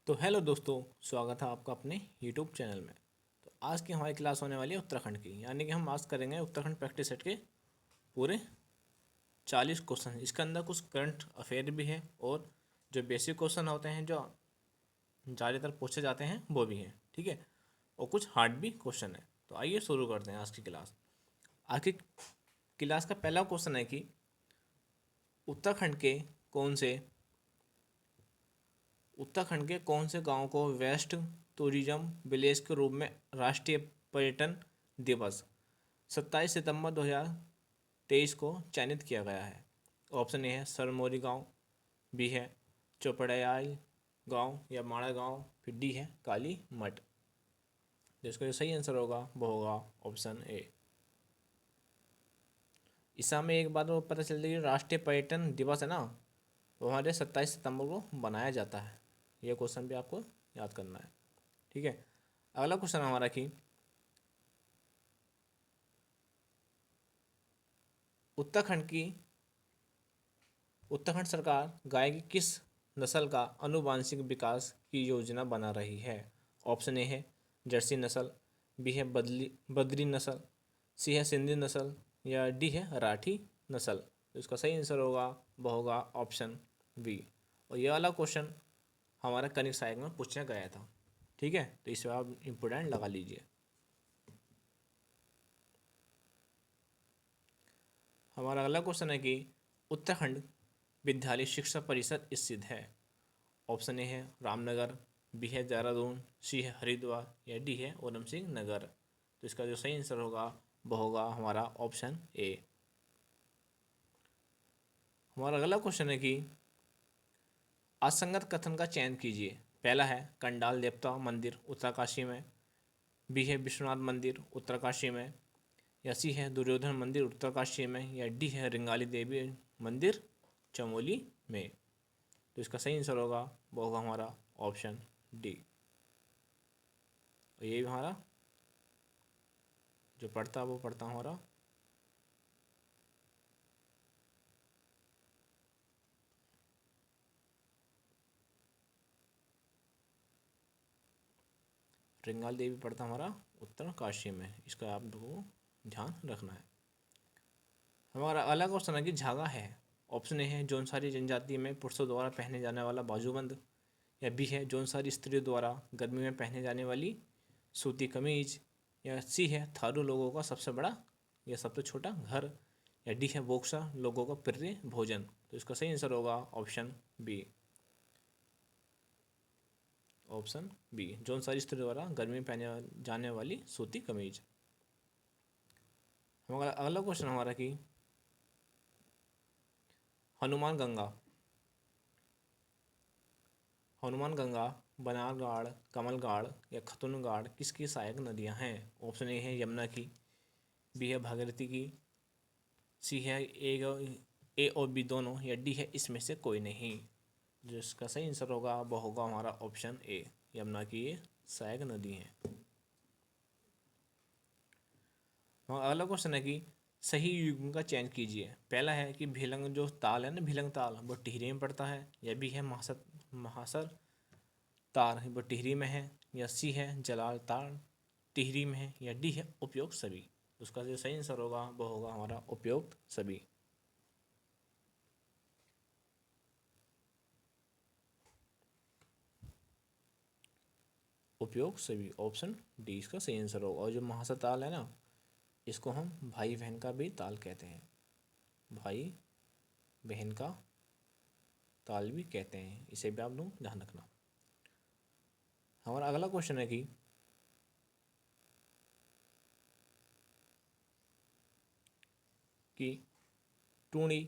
तो हेलो दोस्तों, स्वागत है आपका अपने यूट्यूब चैनल में। तो आज की हमारी क्लास होने वाली है उत्तराखंड की, यानी कि हम आज करेंगे उत्तराखंड प्रैक्टिस सेट के पूरे 40 क्वेश्चन। इसके अंदर कुछ करंट अफेयर भी है और जो बेसिक क्वेश्चन होते हैं जो ज़्यादातर पूछे जाते हैं वो भी हैं, ठीक है। और कुछ हार्ड भी क्वेश्चन है। तो आइए शुरू करते हैं आज की क्लास। आज की क्लास का पहला क्वेश्चन है कि उत्तराखंड के कौन से उत्तराखंड के कौन से गांव को वेस्ट टूरिज्म विलेज के रूप में राष्ट्रीय पर्यटन दिवस 27 सितंबर 2023 को चयनित किया गया है। ऑप्शन ए है सरमोरी गांव, बी है चौपड़याल गांव या माड़ा गांव, फिर डी है काली मठ। जिसका जो सही आंसर होगा वो होगा ऑप्शन ए। इस में एक बात वो पता चलती है कि राष्ट्रीय पर्यटन दिवस है ना, वो हमारे 27 सितंबर को बनाया जाता है। यह क्वेश्चन भी आपको याद करना है, ठीक है। अगला क्वेश्चन हमारा कि उत्तराखंड की उत्तराखंड सरकार गाय की किस नस्ल का आनुवांशिक विकास की योजना बना रही है। ऑप्शन ए है जर्सी नस्ल, बी है बद्री नस्ल, सी है सिंधी नस्ल या डी है राठी नस्ल। तो इसका सही आंसर होगा वह होगा ऑप्शन बी। और यह वाला क्वेश्चन हमारा कनिक सहायक में पूछा गया था, ठीक है। तो इस पर आप इम्पोर्टेंट लगा लीजिए। हमारा अगला क्वेश्चन है कि उत्तराखंड विद्यालय शिक्षा परिषद स्थित है। ऑप्शन ए है रामनगर, बी है देहरादून, सी है हरिद्वार या डी है उधम सिंह नगर। तो इसका जो सही आंसर होगा वह होगा हमारा ऑप्शन ए। हमारा अगला क्वेश्चन है कि असंगत कथन का चयन कीजिए। पहला है कंडाल देवता मंदिर उत्तरकाशी में, बी है विश्वनाथ मंदिर उत्तरकाशी में, या सी है दुर्योधन मंदिर उत्तरकाशी में, या डी है रिंगाली देवी मंदिर चमोली में। तो इसका सही आंसर होगा वो होगा हमारा ऑप्शन डी। और ये हमारा जो पढ़ता है वो पढ़ता हमारा रिंगाल देवी पड़ता हमारा उत्तरकाशी में। इसका आपको ध्यान रखना है। हमारा अलग क्वेश्चन है कि झागा है। ऑप्शन ए है जौनसारी जनजाति में पुरुषों द्वारा पहने जाने वाला बाजूबंद, या बी है जौनसारी स्त्रियों द्वारा गर्मी में पहने जाने वाली सूती कमीज, या सी है थारू लोगों का सबसे बड़ा या सबसे छोटा घर, या डी है बोक्सा लोगों का प्रिय भोजन। तो इसका सही आंसर होगा option B. Option B Jaunsari स्त्रियों द्वारा गर्मी में पहने जाने वाली सूती कमीज। हमारा अगला क्वेश्चन हमारा कि हनुमान गंगा हनुमान गंगा बनारघाट कमलघाट या खतुनघाट किसकी सहायक नदियां हैं। ऑप्शन ए है यमुना की, बी है भागीरथी की, सी है ए और बी दोनों, या डी है इसमें से कोई नहीं। जिसका सही आंसर होगा वह होगा हमारा ऑप्शन ए, यमुना की ये सहायक नदी है। अगला क्वेश्चन है कि सही युग्म का चयन कीजिए। पहला है कि भिलंग जो ताल है ना, भिलंग ताल वो टिहरी में पड़ता है, या बी है महासर तार वो टिहरी में है, या सी है जलाल तार टिहरी में है, या डी है उपयुक्त सभी। उसका जो सही आंसर होगा वो होगा हमारा उपयुक्त सभी। उपयुक्त सभी ऑप्शन डी इसका सही आंसर होगा। और जो महासर ताल है ना, इसको हम भाई बहन का भी ताल कहते हैं, भाई बहन का ताल भी कहते हैं। इसे भी आप लोग ध्यान रखना। हमारा अगला क्वेश्चन है कि टूणी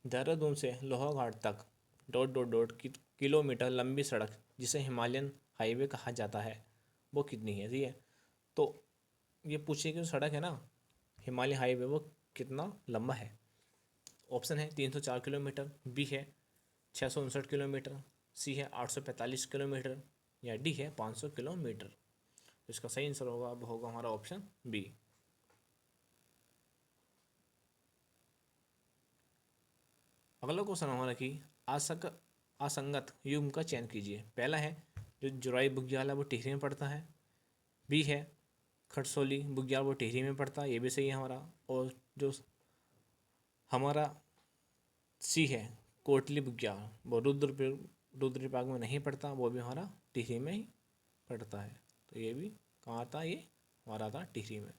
देहरादून से लोहाघाट तक डॉट डॉट डॉट किलोमीटर लंबी सड़क जिसे हिमालयन हाईवे कहा जाता है वो कितनी है, ठीक है। तो ये पूछिए कि जो सड़क है ना हिमालय हाईवे वो कितना लंबा है। ऑप्शन है 304 किलोमीटर, बी है 659 किलोमीटर, सी है 845 किलोमीटर, या डी है 500 किलोमीटर। तो इसका सही आंसर होगा वो होगा हमारा ऑप्शन बी। अगला क्वेश्चन हमारा कि असंगत युग्म का चयन कीजिए। पहला है जो जुराई बुग्याल है वो टिहरी में पड़ता है। बी है खरसोली बुग्याल, वो टिहरी में पड़ता है, ये भी सही है हमारा। और जो हमारा सी है कोटली बुग्याल, वो रुद्रप्रयाग में नहीं पड़ता, वो भी हमारा टिहरी में ही पड़ता है। तो ये भी कहाँ आता है, ये हमारा आता टिहरी में।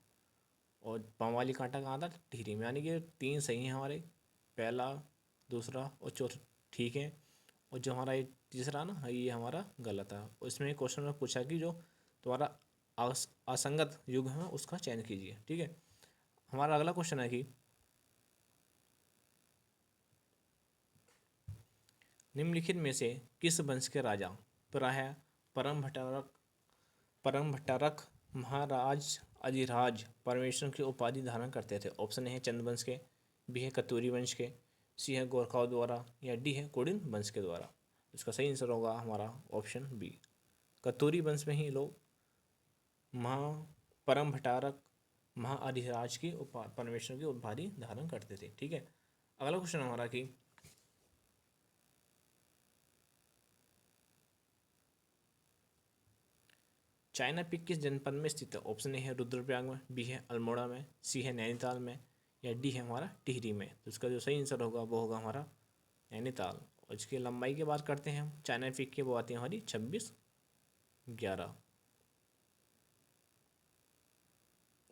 और बमवाली कांटा कहाँ था, टिहरी में। यानी कि 3 सही हैं हमारे, पहला, दूसरा और चौथा ठीक है। और जो हमारा ये तीसरा ना, ये हमारा गलत है। उसमें क्वेश्चन में पूछा कि जो तुम्हारा असंगत युग है उसका चयन कीजिए, ठीक है। हमारा अगला क्वेश्चन है कि निम्नलिखित में से किस वंश के राजा प्रायः परम भट्टारक महाराज अधिराज परमेश्वर की उपाधि धारण करते थे? ऑप्शन ए है चंद्रवंश के, बी है कतूरी वंश के, सी है गोरखाओं द्वारा, या डी है कुडिन वंश के द्वारा। इसका सही आंसर होगा हमारा ऑप्शन बी, कतूरी वंश में ही लोग महा परम भट्टारक महाअधिराज की परमेश्वर की उपाधि धारण करते थे, ठीक है। अगला क्वेश्चन हमारा कि चाइना पीक किस जनपद में स्थित है? ऑप्शन ए है रुद्रप्रयाग में, बी है अल्मोड़ा में, सी है नैनीताल में, या डी है हमारा टिहरी में। तो इसका जो सही आंसर होगा वो होगा हमारा नैनीताल। और इसकी लंबाई की बात करते हैं हम चाइना पीक की, वो आती है हमारी 2611।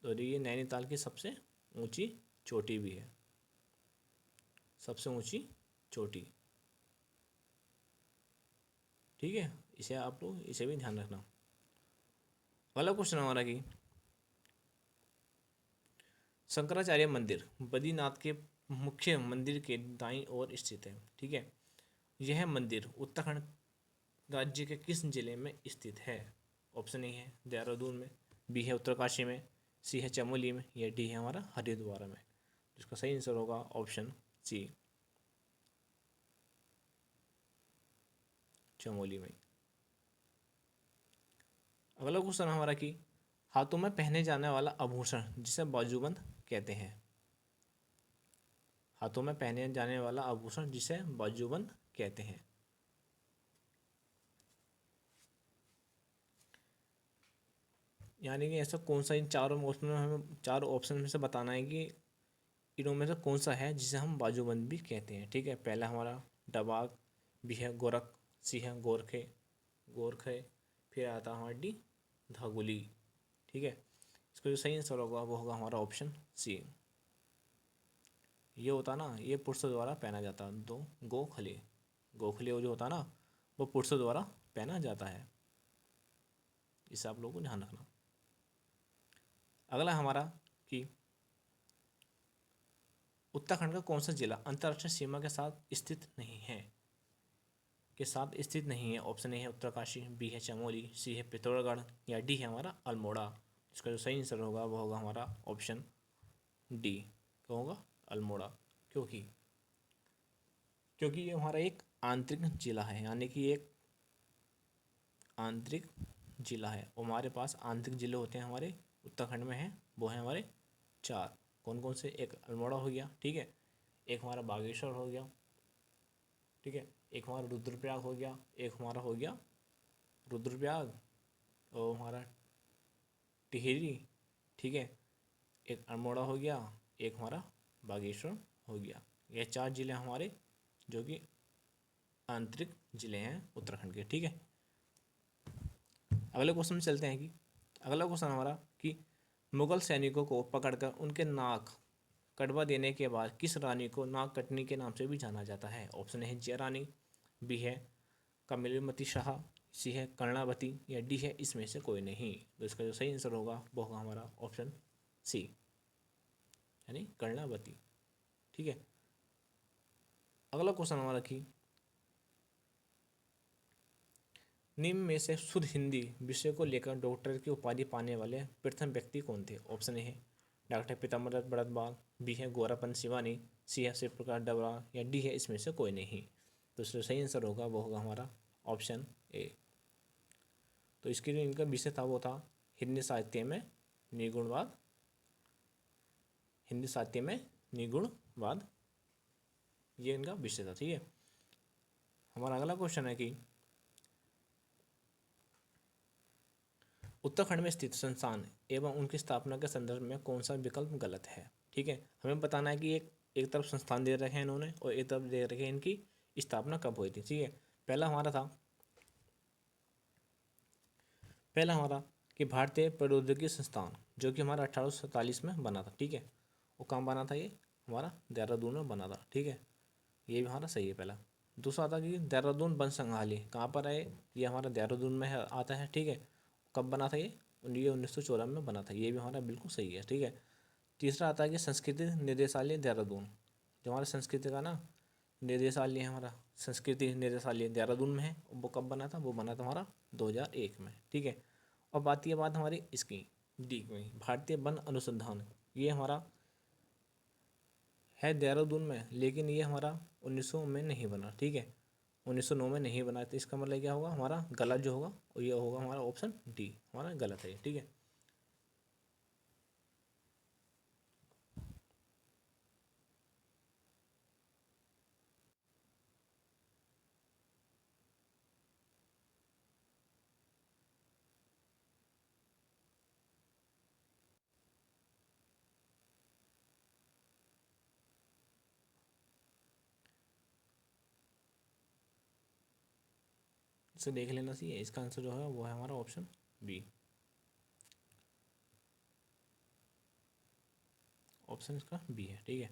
और ये नैनीताल की सबसे ऊंची चोटी भी है, सबसे ऊंची चोटी, ठीक है। इसे आप लोग इसे भी ध्यान रखना। अगला क्वेश्चन हमारा कि शंकराचार्य मंदिर बद्रीनाथ के मुख्य मंदिर के दाईं ओर स्थित है, ठीक है। यह मंदिर उत्तराखंड राज्य के किस जिले में स्थित है? ऑप्शन ए है देहरादून में, बी है उत्तरकाशी में, सी है चमोली में, या डी है हमारा हरिद्वार में। जिसका सही आंसर होगा ऑप्शन सी, चमोली में। अगला क्वेश्चन हमारा कि हाथों में पहने जाने वाला आभूषण जिसे बाजूबंद कहते हैं। हाथों में पहने जाने वाला आभूषण जिसे बाजूबंद कहते हैं। यानी कि ऐसा कौन सा इन चारों ऑप्शन में, हमें चारों ऑप्शन में से बताना है कि इनों में से कौन सा है जिसे हम बाजूबंद भी कहते हैं, ठीक है। पहला हमारा डबाक, बी है गोरख, सी है गोरखे गोरखे, फिर आता है हमारा डी धागुली, ठीक है। इसका जो सही आंसर होगा वो होगा हमारा ऑप्शन सी। ये होता ना, ये पुरुषों द्वारा पहना जाता, दो गोखले, गोखले जो होता ना वो पुरुषों द्वारा पहना जाता है। इसे आप लोगों को ध्यान रखना। अगला हमारा कि उत्तराखंड का कौन सा जिला अंतर्राष्ट्रीय सीमा के साथ स्थित नहीं है? ऑप्शन ए है उत्तरकाशी, बी है चमोली, सी है पिथौरागढ़, या डी है हमारा अल्मोड़ा। इसका जो सही आंसर होगा वो होगा हमारा ऑप्शन डी, क्या होगा अल्मोड़ा। क्योंकि क्योंकि ये हमारा एक आंतरिक जिला है, यानी कि एक आंतरिक जिला है। और हमारे पास आंतरिक जिले होते हैं हमारे उत्तराखंड में, हैं वो हैं हमारे 4। कौन कौन से? एक अल्मोड़ा हो गया, ठीक है, एक हमारा बागेश्वर हो गया, ठीक है, एक हमारा रुद्रप्रयाग हो गया, एक हमारा हो गया रुद्रप्रयाग और हमारा टिहरी, ठीक है, एक अल्मोड़ा हो गया, एक हमारा बागेश्वर हो गया। ये 4 जिले हमारे जो कि आंतरिक जिले हैं उत्तराखंड के, ठीक है। अगले क्वेश्चन में चलते हैं कि अगला क्वेश्चन हमारा कि मुगल सैनिकों को पकड़कर उनके नाक कटवा देने के बाद किस रानी को नाक कटनी के नाम से भी जाना जाता है? ऑप्शन है जया रानी, बी है कमलवती शाह, सी है कर्णावती, या डी है इसमें से कोई नहीं। तो इसका जो सही आंसर होगा वो होगा हमारा ऑप्शन सी, यानी कर्णावती, ठीक है। अगला क्वेश्चन हमारा कि निम्न में से शुद्ध हिंदी विषय को लेकर डॉक्टर की उपाधि पाने वाले प्रथम व्यक्ति कौन थे? ऑप्शन ए है डॉक्टर पीताम्बर बड़दबाग, बी है गोरापन शिवानी, सी है शिव प्रकाश डबरा, या डी है इसमें से कोई नहीं। तो इसका सही आंसर होगा वो होगा हमारा ऑप्शन ए। तो इसके लिए इनका विषय था वो था हिंदी साहित्य में निगुणवाद, हिंदी साहित्य में निगुणवाद, ये इनका विषय था, ठीक है। हमारा अगला क्वेश्चन है कि उत्तराखंड में स्थित संस्थान एवं उनकी स्थापना के संदर्भ में कौन सा विकल्प गलत है। ठीक है, हमें बताना है कि एक तरफ संस्थान दे रखे हैं इन्होंने और एक तरफ दे रखे हैं इनकी स्थापना कब हुई थी। ठीक है, पहला हमारा कि भारतीय प्रौद्योगिकी संस्थान, जो कि हमारा 1847 में बना था। ठीक है, वो कहाँ बना था, ये हमारा देहरादून में बना था। ठीक है, ये भी हमारा सही है पहला। दूसरा आता कि देहरादून वन संग्रहालय कहाँ पर है, ये हमारा देहरादून में आता है। ठीक है, कब बना था, ये 1914 में बना था। ये भी हमारा बिल्कुल सही है। ठीक है, तीसरा आता है कि संस्कृति निदेशालय देहरादून, जो हमारा संस्कृति का ना निदेशालय है, हमारा संस्कृति निदेशालय देहरादून में है। वो कब बना था, वो बना था हमारा 2001 में। ठीक है, और बात ये बात हमारी इसकी डी में भारतीय वन अनुसंधान, ये हमारा है देहरादून में, लेकिन ये हमारा 1900 में नहीं बना। ठीक है, 1909 में नहीं बना, तो इसका मतलब क्या होगा, हमारा गलत जो होगा वो ये होगा हमारा ऑप्शन डी, हमारा गलत है। ठीक है, इसे देख लेना चाहिए। इसका आंसर जो है वो है हमारा ऑप्शन बी, ऑप्शन इसका बी है। ठीक है,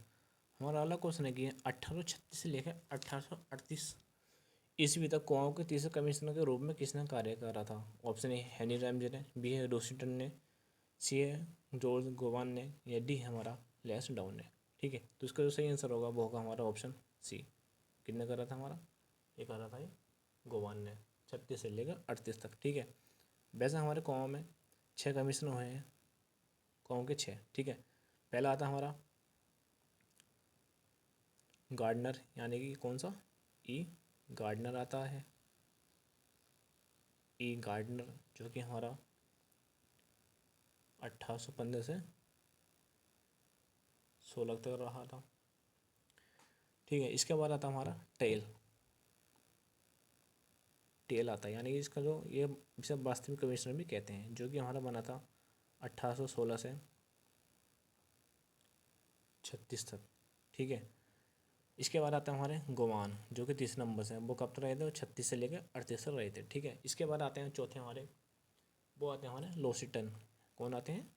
हमारा अगला क्वेश्चन है कि 1836 से लेकर 1838 ईस्वी तक कुआओं के तीसरे कमिश्नर के रूप में किसने कार्य करा था। ऑप्शन ए हेनरी रैमजे ने, बी है रोसिटन ने, सी है जॉर्ज गोवान ने, या डी है हमारा लेस डाउन ने। ठीक है, तो इसका जो सही आंसर होगा वो होगा हमारा ऑप्शन सी। कितने करा था हमारा, ये करा था ये गोवान ने, 36 से लेकर 38 तक। ठीक है, वैसे हमारे कुआं में 6 कमीशन हुए हैं, कुआं के 6। ठीक है, पहला आता हमारा गार्डनर, यानी कि कौन सा, ई गार्डनर आता है, ई गार्डनर, जो कि हमारा 1815 से 16 तक रहा था। ठीक है, इसके बाद आता हमारा टेल, टेल आता है, यानी कि इसका जो ये इसे वास्तविक कमिश्नर भी कहते हैं, जो कि हमारा बना था 1816 से 36 तक। ठीक है, इसके बाद आता है हमारे गोवान, जो कि 30 नंबर से, वो कब तक रहे थे, वो 36 से लेकर 38 तक रहे थे। ठीक है, इसके बाद आते हैं चौथे हमारे, वो आते हैं हमारे लोसिटन। कौन आते हैं,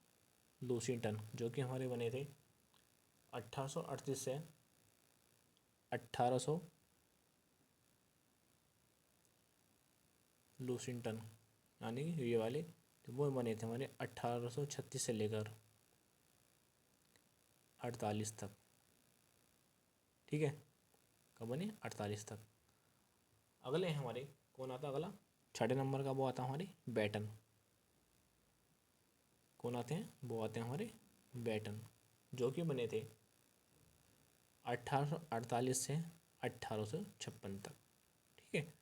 लोसिटन, जो कि हमारे बने थे 1838 से 1800, लूसिंगटन, यानी कि ये वाले, तो वो बने थे हमारे 1836 से लेकर 48 तक। ठीक है, कब बने, 48 तक। अगले हैं हमारे, कौन आता अगला, छठे नंबर का वो आता हमारे बैटन। कौन आते हैं, वो आते हैं हमारे बैटन, जो कि बने थे 1848 से 1856 तक। ठीक है,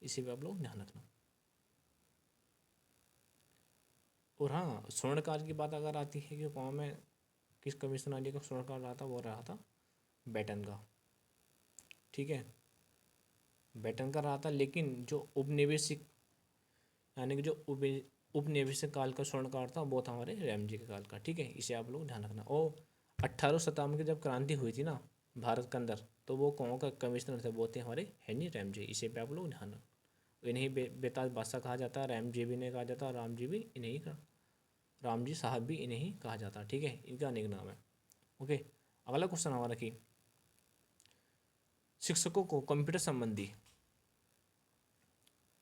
इसी पे आप लोग ध्यान रखना। और हाँ, स्वर्णकाल की बात अगर आती है कि गाँव में किस कमिश्नर का स्वर्णकाल रहा था, वो रहा था बैटन का। ठीक है, बैटन का रहा था, लेकिन जो उपनिवेशिक, यानी कि जो उपनिवेशिक काल का स्वर्णकाल था, वो था हमारे रैमजी के काल का। ठीक है, इसे आप लोग ध्यान रखना। और 1857 की जब क्रांति हुई थी ना भारत के अंदर, तो वो कौन का कमिश्नर थे, वो थे हमारे हेनरी रैमजे। इसे पे आप लोग ध्यान रखना। इन्हें बेताज बादशाह कहा जाता है, रैमजे भी इन्हें कहा जाता है, रामजी भी इन्हें ही, रामजी साहब भी इन्हें ही कहा जाता है। ठीक है, इनका अनेक नाम है। ओके, अगला क्वेश्चन हमारा कि शिक्षकों को कंप्यूटर संबंधी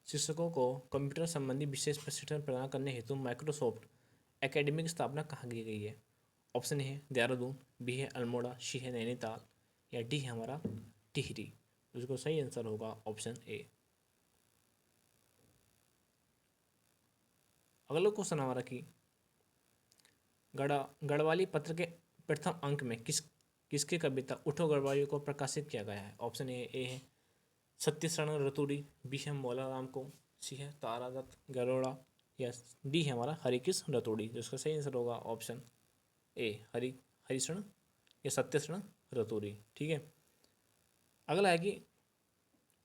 शिक्षकों को कंप्यूटर संबंधी विशेष प्रशिक्षण प्रदान करने हेतु माइक्रोसॉफ्ट एकेडमी की स्थापना कहाँ की गई है। ऑप्शन ए है देहरादून, बी है अल्मोड़ा, सी है नैनीताल, या डी है हमारा टिहरी। उसको सही आंसर होगा ऑप्शन ए। अगला क्वेश्चन हमारा कि गढ़वाली पत्र के प्रथम अंक में किसकी कविता उठो गढ़वाली को प्रकाशित किया गया है। ऑप्शन ए है सत्यशरण रतुड़ी, बी है मौला राम को, सी है तारादत्त गरोड़ा, या डी है हमारा हरिकृष्ण रतुड़ी। जिसका सही आंसर होगा ऑप्शन ए हरिशरण या सत्यशरण रतुड़ी। ठीक है, अगला है कि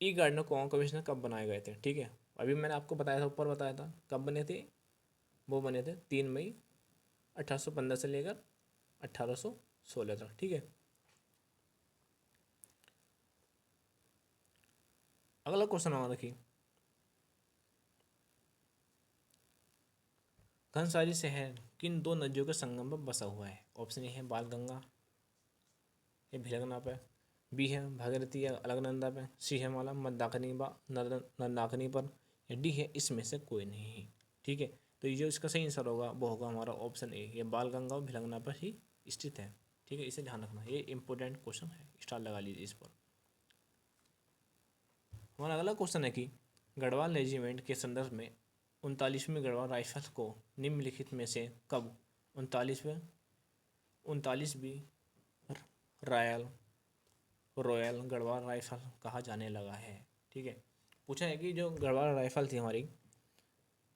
ई गार्डनर को कमिश्नर कब बनाए गए थे। ठीक है, अभी मैंने आपको बताया था, ऊपर बताया था कब बने थे, वो बने थे 3 मई 1815 से लेकर 1816 तक। ठीक है, अगला क्वेश्चन हमारा देखिए, घनसारी शहर किन दो नदियों के संगम पर बसा हुआ है? ऑप्शन ए है बालगंगा, ये भिलगना पे, बी है भागीरथी या अलकनंदा पे, सी है हमारा मंदाकिनी मंदाकिनी पर, या डी है इसमें से कोई नहीं। ठीक है, तो ये जो इसका सही आंसर होगा वो होगा हमारा ऑप्शन ए, ये बालगंगा और भिलगना पर ही स्थित है। ठीक है, इसे ध्यान रखना, ये इंपॉर्टेंट क्वेश्चन है, स्टार लगा लीजिए इस पर। हमारा अगला क्वेश्चन है कि गढ़वाल रेजिमेंट के संदर्भ में 39वीं गढ़वाल राइफल को निम्नलिखित में से कब 39वीं रॉयल रॉयल गढ़वाल राइफल कहा जाने लगा है? ठीक है, पूछा है कि जो गढ़वाल राइफल थी हमारी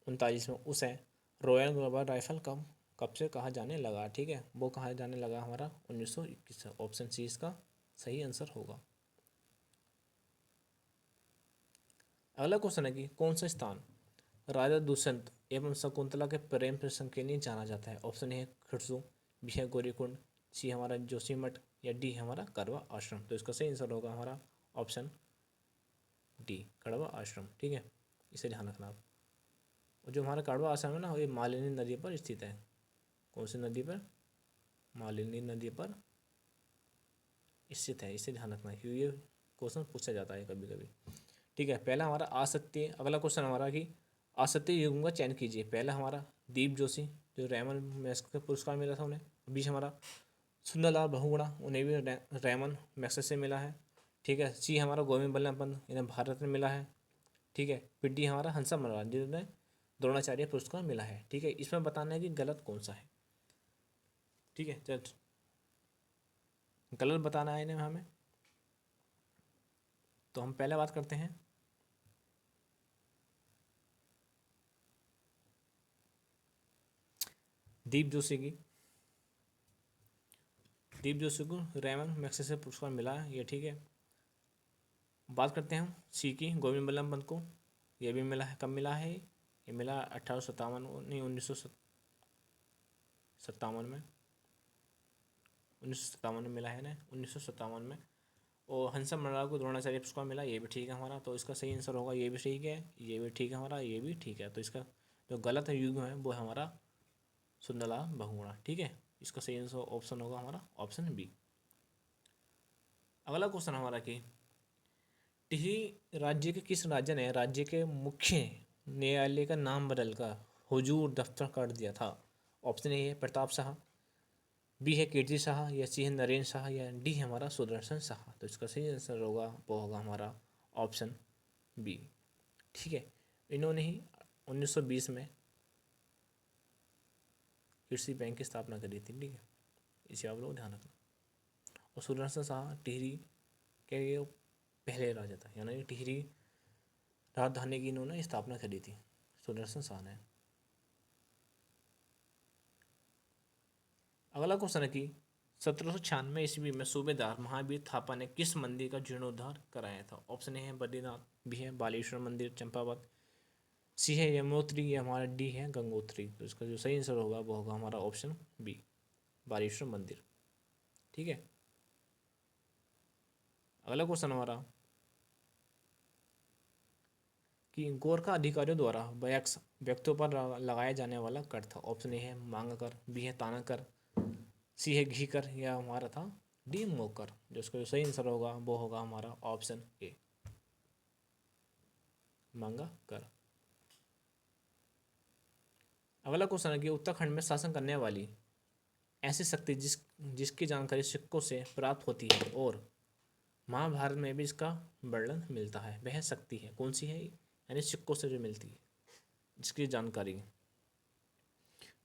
39 में, उसे रॉयल गढ़वाल राइफल कब कब से कहा जाने लगा? ठीक है, वो कहा जाने लगा हमारा 1921 से। ऑप्शन सी इसका सही आंसर होगा। अगला क्वेश्चन है कि कौन सा स्थान राजा दुष्यंत एवं शकुंतला के प्रेम प्रसंग के लिए जाना जाता है? ऑप्शन ए है खिरसू, बी है गौरीकुंड, सी हमारा जोशीमठ, या डी हमारा कड़वा आश्रम। तो इसका सही आंसर होगा हमारा ऑप्शन डी, कड़वा आश्रम। ठीक है, इसे ध्यान रखना आप। और जो हमारा कड़वा आश्रम है ना, ये मालिनी नदी पर स्थित है। कौन सी नदी पर? मालिनी नदी पर स्थित है, इसे ध्यान रखना क्योंकि ये क्वेश्चन पूछा जाता है कभी कभी। ठीक है, पहला हमारा आसक्ति, अगला क्वेश्चन हमारा कि आसक्ति युग्म का चयन कीजिए। पहला हमारा दीप जोशी, जो रैमन मैग्सेसे पुरस्कार मिला था उन्हें। बीच हमारा सुंदरलाल बहुगुणा, उन्हें भी रैमन मैग्सेसे से मिला है। ठीक है, सी हमारा गोविंद बल्लभ पंत, इन्हें भारत में मिला है। ठीक है, फिर डी हमारा हंसा मनोहर, जिन्हें द्रोणाचार्य पुरस्कार मिला है। ठीक है, इसमें बताना है कि गलत कौन सा है। ठीक है, चल गलत बताना है इन्हें हमें। तो हम पहले बात करते हैं दीप जोशी की। दीप जोशी को रैमन मैग्सेसे पुरस्कार मिला है, ये ठीक है। बात करते हैं हम सी की, गोविंद बल्लभ पंत को, ये भी मिला है। कब मिला है? ये मिला 1857, नहीं 1957 में, 1957 में मिला है ना, 1957 में। और हंसा मनोहर को द्रोणाचार्य पुरस्कार मिला, ये भी ठीक है हमारा। तो इसका सही आंसर होगा, ये भी ठीक है, ये भी ठीक है हमारा, ये भी ठीक है। तो इसका जो गलत है युग्म है वो है हमारा सुंदरलाल बहुगुणा। ठीक है, इसका सही आंसर ऑप्शन होगा हमारा ऑप्शन बी। अगला क्वेश्चन हमारा कि टिहरी राज्य के किस राजा ने राज्य के मुख्य न्यायालय का नाम बदलकर हुजूर दफ्तर कर दिया था? ऑप्शन ए है प्रताप शाह, बी है कीर्ति शाह, या सी है नरेंद्र शाह, या डी है हमारा सुदर्शन शाह। तो इसका सही आंसर होगा वो होगा हमारा ऑप्शन बी। ठीक है, इन्होंने ही 1920 में कृषि बैंक की स्थापना करी थी। ठीक है, इसे आप लोग ध्यान रखना। और सुदर्शन शाह टिहरी के ये पहले राजा था, यानी कि टिहरी राजधानी की इन्होंने स्थापना करी थी, सुदर्शन शाह ने। अगला क्वेश्चन है कि 1796 ईस्वी में सूबेदार महावीर थापा ने किस मंदिर का जीर्णोद्धार कराया था? ऑप्शन ए है बद्रीनाथ, बी है बालेश्वर मंदिर चंपावत, सी है यमुनोत्री, या हमारा डी है गंगोत्री। तो इसका जो सही आंसर होगा वो होगा हमारा ऑप्शन बी, बालेश्वर मंदिर। ठीक है, अगला क्वेश्चन हमारा कि गोरखा अधिकारियों द्वारा वयस्क व्यक्तियों पर लगाया जाने वाला कर था। ऑप्शन ए है मांग कर, बी है ताना कर, सी है घी कर, या हमारा था डी मोकर। जो इसका जो सही आंसर होगा वो होगा हमारा ऑप्शन ए, मांगा कर। अगला क्वेश्चन है कि उत्तराखंड में शासन करने वाली ऐसी शक्ति जिसकी जानकारी सिक्कों से प्राप्त होती है और महाभारत में भी इसका वर्णन मिलता है, वह शक्ति है कौन सी है? यानी सिक्कों से जो मिलती है जिसकी जानकारी।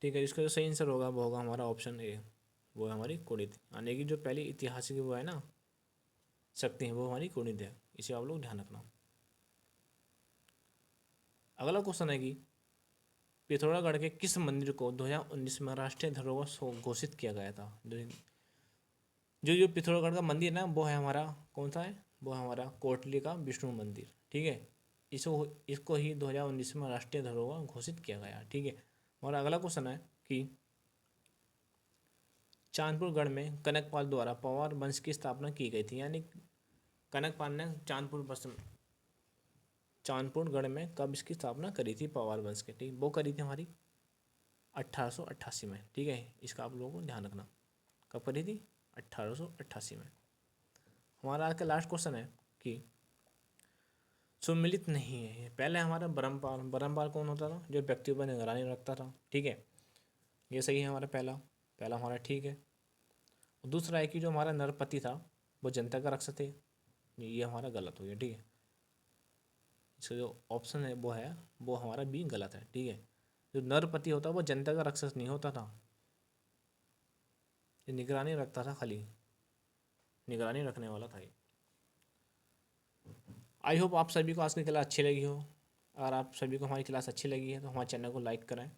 ठीक है, इसका जो सही आंसर होगा वो होगा हमारा ऑप्शन ए, वो है हमारी कुणित, यानी कि जो पहली ऐतिहासिक वो है ना शक्ति है वो हमारी कुणित है, इसे आप लोग ध्यान रखना। अगला क्वेश्चन है कि पिथौरागढ़ के किस मंदिर को 2019 में राष्ट्रीय धरोहर घोषित किया गया था? जो जो पिथौरागढ़ का मंदिर ना वो है हमारा कौन सा है? वो है हमारा कोटली का विष्णु मंदिर। ठीक है, इसको इसको ही 2019 में राष्ट्रीय धरोहर घोषित किया गया। ठीक है, हमारा अगला क्वेश्चन है कि चांदपुर गढ़ में कनकपाल द्वारा पवार वंश की स्थापना की गई थी। यानी कनकपाल ने चांदपुर गढ़ में कब इसकी स्थापना करी थी पवार वंश के, ठीक, वो करी थी हमारी 1888 में। ठीक है, इसका आप लोगों को ध्यान रखना, कब करी थी, 1888 में। हमारा आज का लास्ट क्वेश्चन है कि सुमिलित नहीं है ये। पहले हमारा ब्रह्मपाल, ब्रह्मपाल कौन होता था, जो व्यक्तियों पर निगरानी रखता था। ठीक है, ये सही है हमारा पहला पहला हमारा, ठीक है। दूसरा है कि जो हमारा नरपति था वो जनता का रक्षक थे, ये हमारा गलत हो गया। ठीक है, इसका जो ऑप्शन है वो हमारा बी गलत है। ठीक है, जो नरपति होता वो जनता का रक्षक नहीं होता था, ये निगरानी रखता था, खाली निगरानी रखने वाला था ये। आई होप आप सभी को आज की क्लास अच्छी लगी हो। अगर आप सभी को हमारी क्लास अच्छी लगी है तो हमारे चैनल को लाइक करें,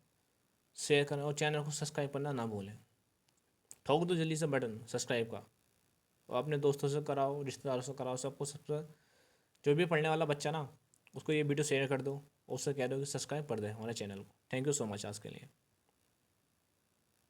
शेयर करें और चैनल को सब्सक्राइब करना ना भूलें। ठोक दो जल्दी से बटन सब्सक्राइब का, और अपने दोस्तों से कराओ, रिश्तेदारों से कराओ, सबको सबसे, जो भी पढ़ने वाला बच्चा ना, उसको ये वीडियो शेयर कर दो, उससे कह दो कि सब्सक्राइब कर दे हमारे चैनल को। थैंक यू सो मच आज के लिए।